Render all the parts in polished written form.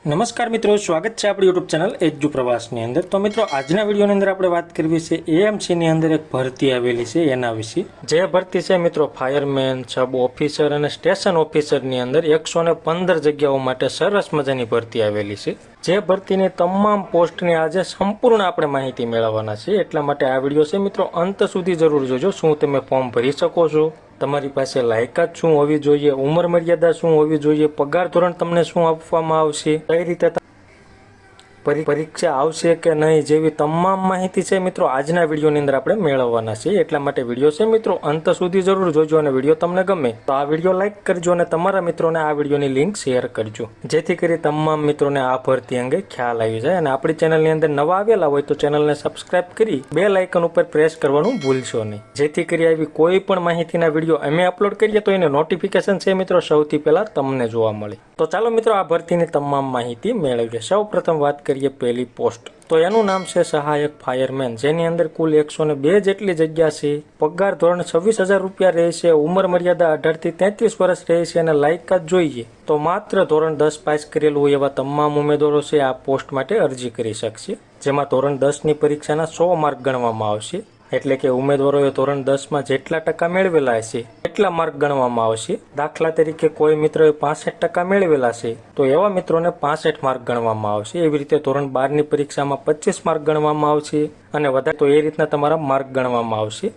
નમસ્કાર મિત્રો, સ્વાગત છે આપણી યુટ્યુબ ચેનલ એજ્યુ પ્રવાસની અંદર। તો મિત્રો, આજના વિડીયોની અંદર આપણે વાત કરવી છે એએમસીની અંદર એક ભરતી આવેલી છે એના વિશે। જે ભરતી છે મિત્રો ફાયરમેન, સબ ઓફિસર અને સ્ટેશન ઓફિસરની અંદર 115 જગ્યાઓ માટે સરસ મજાની ભરતી આવેલી છે। જે ભરતીની તમામ પોસ્ટની આજે સંપૂર્ણ આપણે માહિતી મેળવવાના છે, એટલા માટે આ વિડીયો છે મિત્રો અંત સુધી જરૂર જોજો। શું તમે ફોર્મ ભરી શકો છો, તમારી પાસે લાયકાત શું હોવી જોઈએ, ઉંમર મર્યાદા શું હોવી જોઈએ, પગાર ધોરણ તમને શું આપવામાં આવશે, કઈ રીતે પરીક્ષા આવશે કે નહીં, જેવી તમામ માહિતી છે મિત્રો આજના વિડીયોની અંદર આપણે મેળવવાના છે। એટલા માટે વિડીયો છે મિત્રો અંત સુધી જરૂર જોજો અને વિડીયો તમને ગમે તો આ વિડીયો લાઈક કરજો અને તમારા મિત્રોને આ વિડીયોની લિંક શેર કરજો, જેથી કરી તમામ મિત્રોને આ ભરતી અંગે ખ્યાલ આવી જાય। અને આપણી ચેનલની અંદર નવા આવેલા હોય તો ચેનલને સબસ્ક્રાઇબ કરી બેલ આઇકન ઉપર પ્રેસ કરવાનું ભૂલશો નહીં, જેથી કરી આવી કોઈ પણ માહિતીના વિડીયો અમે અપલોડ કરીએ તો એને નોટિફિકેશન છે મિત્રો સૌથી પહેલા તમને જોવા મળે। તો ચાલો મિત્રો આ ભરતીની તમામ માહિતી મેળવીએ। સૌ પ્રથમ વાત કરીએ પહેલી પોસ્ટ, તો એનું નામ છે સહાયક ફાયરમેન, જેની અંદર કુલ 102 જેટલી જગ્યા છે। પગાર ધોરણ 26,000 રૂપિયા રહેશે। ઉંમર મર્યાદા 18 થી 33 વર્ષ રહેશે અને લાયકાત જોઈએ તો માત્ર ધોરણ 10 પાસ કરેલું હોય એવા તમામ ઉમેદવારો છે આ પોસ્ટ માટે અરજી કરી શકશે, જેમાં ધોરણ 10ની પરીક્ષાના 100 માર્ક ગણવામાં આવશે। એટલે કે ઉમેદવારોએ ધોરણ 10માં જેટલા ટકા મેળવેલા હશે એટલા માર્ક ગણવામાં આવશે। દાખલા તરીકે કોઈ મિત્રોએ 65% મેળવેલા છે તો એવા મિત્રોને 65 માર્ક ગણવામાં આવશે। એવી રીતે ધોરણ 12ની પરીક્ષામાં 25 માર્ક ગણવામાં આવશે અને વધારે તો એ રીતના તમારા માર્ક ગણવામાં આવશે।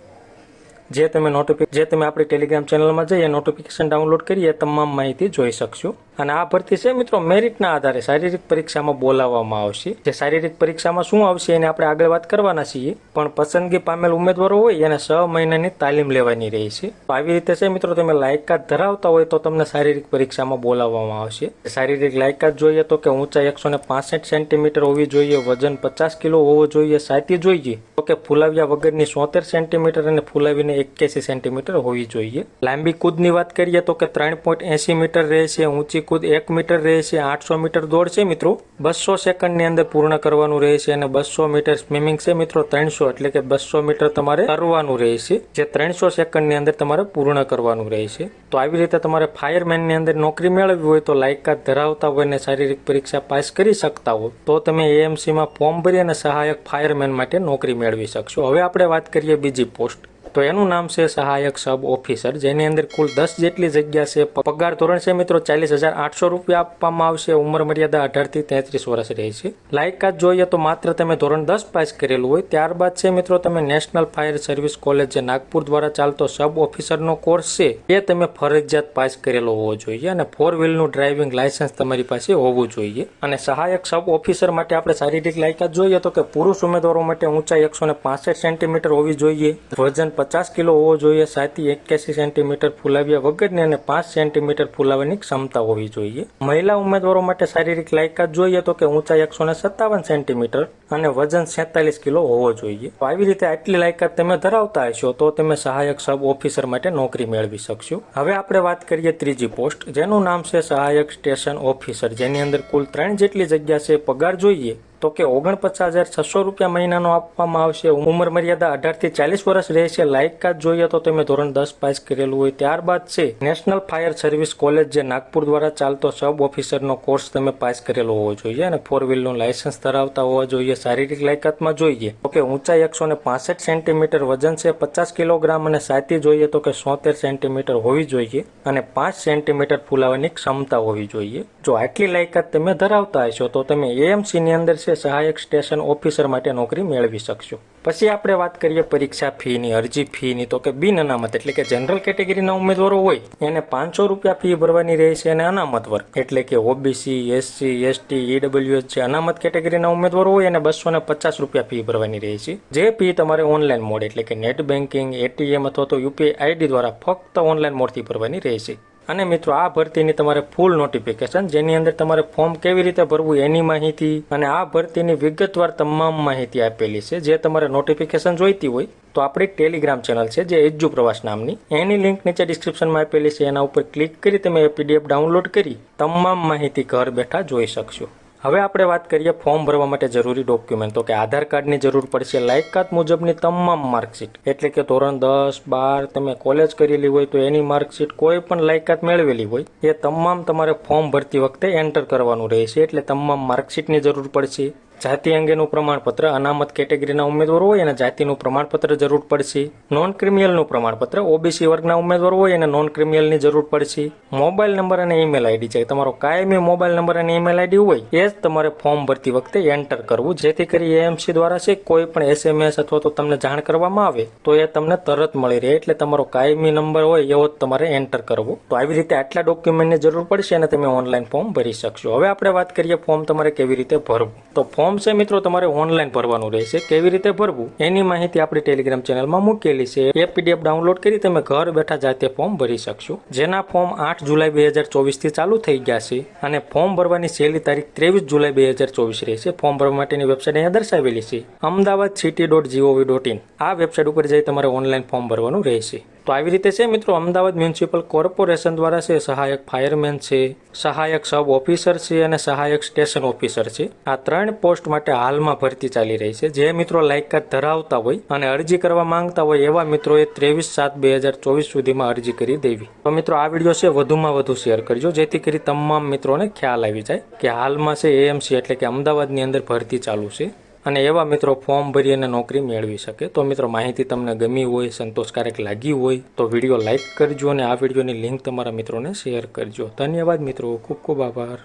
જે તમે આપણી ટેલિગ્રામ ચેનલમાં જઈએ નોટિફિકેશન ડાઉનલોડ કરીએ તમામ માહિતી જોઈ શકશો। અને આ ભરતી છે મિત્રો મેરિટના આધારે શારીરિક પરીક્ષામાં બોલાવવામાં આવશે। જે શારીરિક પરીક્ષામાં શું આવશે એને આપણે આગળ વાત કરવાના છીએ, પણ પસંદગી પામેલ ઉમેદવારો હોય એને 6 મહિનાની તાલીમ લેવાની રહેશે। તો આવી રીતે છે મિત્રો તમે લાયકાત ધરાવતા હોય તો તમને શારીરિક પરીક્ષામાં બોલાવવામાં આવશે। શારીરિક લાયકાત જોઈએ તો કે ઊંચાઈ 165 સેન્ટીમીટર હોવી જોઈએ, વજન 50 કિલો હોવો જોઈએ, છાતી જોઈએ તો કે ફૂલાવ્યા વગરની 70 સેન્ટીમીટર અને ફૂલાવીને 81 સેન્ટીમીટર હોવી જોઈએ। લાંબી કૂદની વાત કરીએ તો કે 3.80 મીટર રહેશે, ઊંચી કૂદ 1 મીટર રહેશે। 800 મીટર દોડ છે મિત્રો 200 સેકન્ડની અંદર પૂર્ણ કરવાનું રહેશે અને 200 મીટર સ્વિમિંગ છે મિત્રો 300 એટલે કે 200 મીટર તમારે તરવાનું રહેશે, જે 300 સેકન્ડની અંદર તમારે પૂર્ણ કરવાનું રહેશે। તો આવી રીતે તમારે ફાયરમેનની અંદર નોકરી મેળવવી હોય તો લાયકાત ધરાવતા હોય અને શારીરિક પરીક્ષા પાસ કરી શકતા હો તો તમે એએમસીમાં ફોર્મ ભરી અને સહાયક ફાયરમેન માટે નોકરી મેળવી શકશો। હવે આપણે વાત કરીએ બીજી પોસ્ટ, તો એનું નામ છે સહાયક સબ ઓફિસર, જેની અંદર કુલ 10 જેટલી જગ્યા છે। પગાર ધોરણ છે મિત્રો 40,800 રૂપિયા આપવામાં આવશે। ઉંમર મર્યાદા 18 થી 33 વર્ષ રહેશે। લાયકાત જોઈએ તો માત્ર તમે ધોરણ 10 પાસ કરેલું હોય। ત્યારબાદ છે મિત્રો તમે નેશનલ ફાયર સર્વિસ કોલેજ જે નાગપુર દ્વારા ચાલતો સબ ઓફિસરનો કોર્સ છે એ તમે ફરજિયાત પાસ કરેલો હોવો જોઈએ અને 4 વ્હીલનું ડ્રાઇવિંગ લાયસન્સ તમારી પાસે હોવું જોઈએ। અને સહાયક સબ ઓફિસર માટે આપણે શારીરિક લાયકાત જોઈએ તો કે પુરુષ ઉમેદવારો માટે ઊંચાઈ 165 સેન્ટીમીટર હોવી જોઈએ, વજન 50 કિલો હોવો જોઈએ, છાતી 81 સેન્ટીમીટર ફૂલાવ્યા વગરની અને 5 સેન્ટીમીટર ફૂલાવાની ક્ષમતા હોવી જોઈએ। મહિલા ઉમેદવારો માટે શારીરિક લાયકાત જોઈએ તો કે ઊંચાઈ 157 સેન્ટીમીટર અને વજન 47 કિલો હોવો જોઈએ। તો આવી રીતે આટલી લાયકાત તમે ધરાવતા હશો તો તમે સહાયક સબ ઓફિસર માટે નોકરી મેળવી શકશો। હવે આપણે વાત કરીએ ત્રીજી પોસ્ટ, જેનું નામ છે સહાયક સ્ટેશન ઓફિસર, જેની અંદર કુલ 3 જેટલી જગ્યા છે। પગાર જોઈએ તો કે 49,600 રૂપિયા મહિનાનો આપવામાં આવશે। ઉંમર મર્યાદા 18 થી 40 વર્ષ રહેશે। લાયકાત જોઈએ તો તમે ધોરણ 10 પાસ કરેલું હોય। ત્યારબાદ છે નેશનલ ફાયર સર્વિસ કોલેજ જે નાગપુર દ્વારા ચાલતો સબ ઓફિસરનો કોર્સ તમે પાસ કરેલો હોવો જોઈએ અને 4 વ્હીલનું લાયસન્સ ધરાવતા હોવા જોઈએ। શારીરિક લાયકાતમાં જોઈએ તો કે ઊંચાઈ 165 સેન્ટીમીટર, વજન છે 50 કિલોગ્રામ અને છાતી જોઈએ તો કે 70 સેન્ટીમીટર હોવી જોઈએ અને 5 સેન્ટીમીટર ફૂલાવાની ક્ષમતા હોવી જોઈએ। જો આટલી લાયકાત તમે ધરાવતા હશો તો તમે એએમસીની અંદર સહાયક સ્ટેશન ઓફિસર માટે નોકરી મેળવી શકશો। પછી આપણે વાત કરીએ પરીક્ષા ફીની, અરજી ફીની, તો કે બિન અનામત એટલે કે જનરલ કેટેગરીના ઉમેદવારો હોય એને 500 રૂપિયા ફી ભરવાની રહેશે અને અનામત વર્ગ એટલે કે ઓબીસી, એસસી, એસટી, ઈડબ્લ્યુએસ જે અનામત કેટેગરીના ઉમેદવારો હોય એને 250 રૂપિયા ફી ભરવાની રહેશે। જે ફી તમારે ઓનલાઈન મોડ એટલે કે નેટ બેન્કિંગ, એટીએમ અથવા તો યુપીઆઈ આઈડી દ્વારા ફક્ત ઓનલાઈન મોડથી ભરવાની રહેશે। અને મિત્રો આ ભરતીની તમારે ફૂલ નોટિફિકેશન જેની અંદર તમારે ફોર્મ કેવી રીતે ભરવું એની માહિતી અને આ ભરતીની વિગતવાર તમામ માહિતી આપેલી છે। જે તમારે નોટિફિકેશન જોઈતી હોય તો આપણી ટેલિગ્રામ ચેનલ છે જે એજ્યુ પ્રવાસ નામની, એની લિંક નીચે ડિસ્ક્રિપ્શનમાં આપેલી છે, એના ઉપર ક્લિક કરી તમે એ પીડીએફ ડાઉનલોડ કરી તમામ માહિતી ઘર બેઠા જોઈ શકશો। હવે આપણે વાત કરીએ ફોર્મ ભરવા માટે જરૂરી ડોક્યુમેન્ટ. તો કે આધાર કાર્ડની જરૂર પડશે, લાયકાત મુજબની તમામ માર્કશીટ એટલે કે ધોરણ 10, 12 તમે કોલેજ કરેલી હોય તો એની માર્કશીટ, કોઈ પણ લાયકાત મેળવેલી હોય એ તમામ તમારે ફોર્મ ભરતી વખતે એન્ટર કરવાનું રહેશે. એટલે તમામ માર્કશીટની જરૂર પડશે. જાતિ અંગેનું પ્રમાણપત્ર, અનામત કેટેગરીના ઉમેદવાર હોય અને જાતિનું પ્રમાણપત્ર જરૂર પડશે. નોન ક્રિમિનલનું પ્રમાણપત્ર, ઓબીસી વર્ગના ઉમેદવાર હોય અને નોન ક્રિમિનલની જરૂર પડશે. મોબાઈલ નંબર અને ઈમેલ આઈડી છે, તમારો કાયમી મોબાઈલ નંબર અને ઈમેલ આઈડી હોય એ જ તમારે ફોર્મ ભરતી વખતે એન્ટર કરવું, જેથી કરી એએમસી દ્વારા છે કોઈ પણ એસએમએસ અથવા તો તમને જાણ કરવામાં આવે તો એ તમને તરત મળી રહે. એટલે તમારો કાયમી નંબર હોય એવો જ તમારે એન્ટર કરવો. તો આવી રીતે આટલા ડોક્યુમેન્ટની જરૂર પડશે અને તમે ઓનલાઈન ફોર્મ ભરી શકશો. હવે આપણે વાત કરીએ ફોર્મ તમારે કેવી રીતે ભરવું. તો ફોર્મ છે મિત્રો તમારે ઓનલાઈન ભરવાનું રહેશે. કેવી રીતે ભરવું એની માહિતી આપણી ટેલિગ્રામ ચેનલમાં મૂકેલી છે. એ પીડીએફ ડાઉનલોડ કરી તમે ઘર બેઠા જાતે ફોર્મ ભરી શકશો. જેના ફોર્મ 8 જુલાઈ 2024 થી ચાલુ થઈ ગયા છે અને ફોર્મ ભરવાની છેલ્લી તારીખ 23 જુલાઈ 2024 રહેશે. ફોર્મ ભરવા માટેની વેબસાઇટ અહીંયા દર્શાવેલી છે, amdawad.city.gov.in. આ વેબસાઇટ ઉપર જઈ તમારે ઓનલાઈન ફોર્મ ભરવાનું રહેશે. તો આવી રીતે છે મિત્રો, અમદાવાદ મ્યુનિસિપલ કોર્પોરેશન દ્વારા છે સહાયક ફાયરમેન છે, સહાયક સબ ઓફિસર છે અને સહાયક સ્ટેશન ઓફિસર છે. આ 3 પોસ્ટ માટે હાલમાં ભરતી ચાલી રહી છે. જે મિત્રો લાયકાત ધરાવતા હોય અને અરજી કરવા માંગતા હોય એવા મિત્રોએ 23/7/2024 સુધીમાં અરજી કરી દેવી. તો મિત્રો આ વિડીયો છે વધુમાં વધુ શેર કરજો, જેથી કરી તમામ મિત્રોને ખ્યાલ આવી જાય કે હાલમાં છે એએમસી એટલે કે અમદાવાદની અંદર ભરતી ચાલુ છે અને એવા મિત્રો ફોર્મ ભરી અને નોકરી મેળવી શકે. તો મિત્રો માહિતી તમને ગમી હોય, સંતોષકારક લાગી હોય તો વિડીયો લાઇક કરજો અને આ વિડીયોની લિંક તમારા મિત્રોને શેર કરજો. ધન્યવાદ મિત્રો, ખૂબ ખૂબ આભાર.